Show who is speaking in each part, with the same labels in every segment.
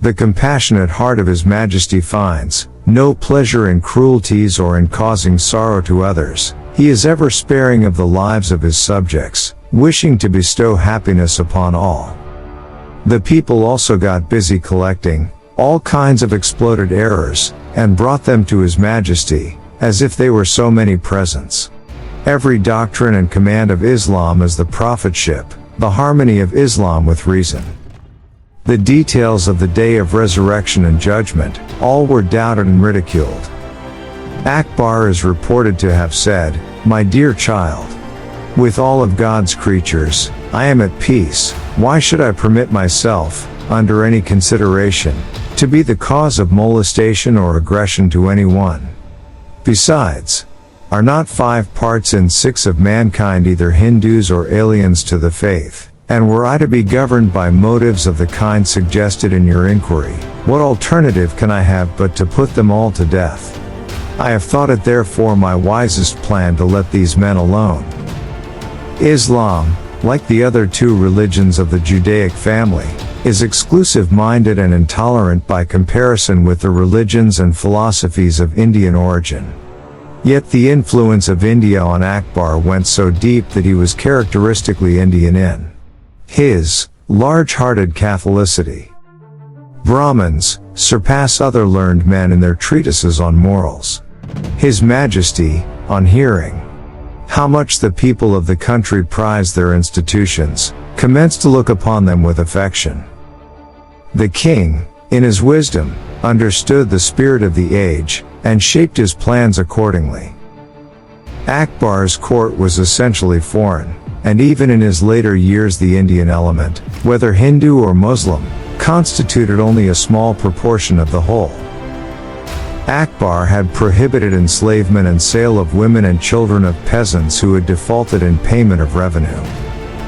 Speaker 1: The compassionate heart of His Majesty finds no pleasure in cruelties or in causing sorrow to others. He is ever sparing of the lives of His subjects, wishing to bestow happiness upon all. The people also got busy collecting all kinds of exploded errors, and brought them to His Majesty, as if they were so many presents. Every doctrine and command of Islam is the prophetship, the harmony of Islam with reason. The details of the day of resurrection and judgment, all were doubted and ridiculed. Akbar is reported to have said, "My dear child, with all of God's creatures, I am at peace. Why should I permit myself, under any consideration, to be the cause of molestation or aggression to anyone? Besides, are not 5 parts in 6 of mankind either Hindus or aliens to the faith? And were I to be governed by motives of the kind suggested in your inquiry, what alternative can I have but to put them all to death? I have thought it therefore my wisest plan to let these men alone." Islam, like the other 2 religions of the Judaic family, is exclusive-minded and intolerant by comparison with the religions and philosophies of Indian origin. Yet the influence of India on Akbar went so deep that he was characteristically Indian in his large-hearted Catholicity. Brahmins surpass other learned men in their treatises on morals. His Majesty, on hearing how much the people of the country prized their institutions, commenced to look upon them with affection. The king, in his wisdom, understood the spirit of the age, and shaped his plans accordingly. Akbar's court was essentially foreign, and even in his later years the Indian element, whether Hindu or Muslim, constituted only a small proportion of the whole. Akbar had prohibited enslavement and sale of women and children of peasants who had defaulted in payment of revenue.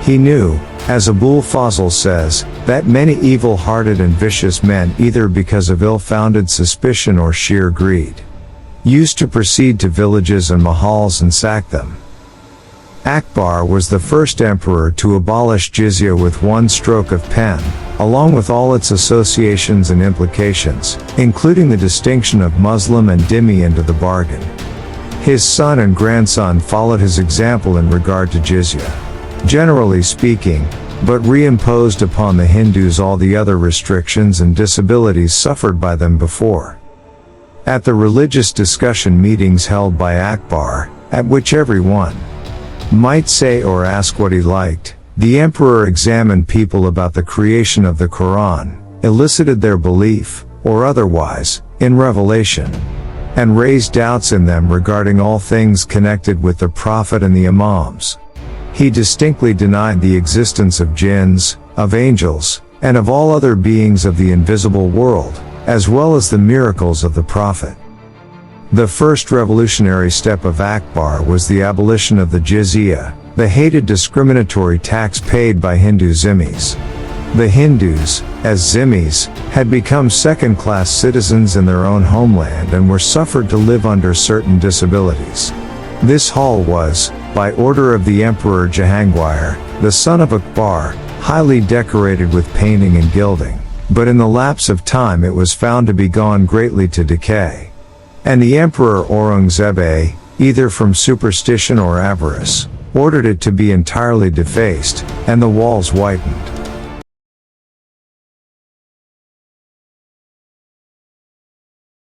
Speaker 1: He knew, as Abul Fazl says, that many evil-hearted and vicious men, either because of ill-founded suspicion or sheer greed, used to proceed to villages and mahals and sack them. Akbar was the first emperor to abolish jizya with one stroke of pen, along with all its associations and implications, including the distinction of Muslim and dhimmi into the bargain. His son and grandson followed his example in regard to jizya, generally speaking, but reimposed upon the Hindus all the other restrictions and disabilities suffered by them before. At the religious discussion meetings held by Akbar, at which everyone might say or ask what he liked, the emperor examined people about the creation of the Quran, elicited their belief, or otherwise, in revelation, and raised doubts in them regarding all things connected with the Prophet and the Imams. He distinctly denied the existence of jinns, of angels, and of all other beings of the invisible world, as well as the miracles of the Prophet. The first revolutionary step of Akbar was the abolition of the jizya, the hated discriminatory tax paid by Hindu zimmis. The Hindus, as zimmis, had become second-class citizens in their own homeland and were suffered to live under certain disabilities. This hall was, by order of the Emperor Jahangir, the son of Akbar, highly decorated with painting and gilding, but in the lapse of time it was found to be gone greatly to decay. And the Emperor Aurangzeb, either from superstition or avarice, ordered it to be entirely defaced, and the walls whitened.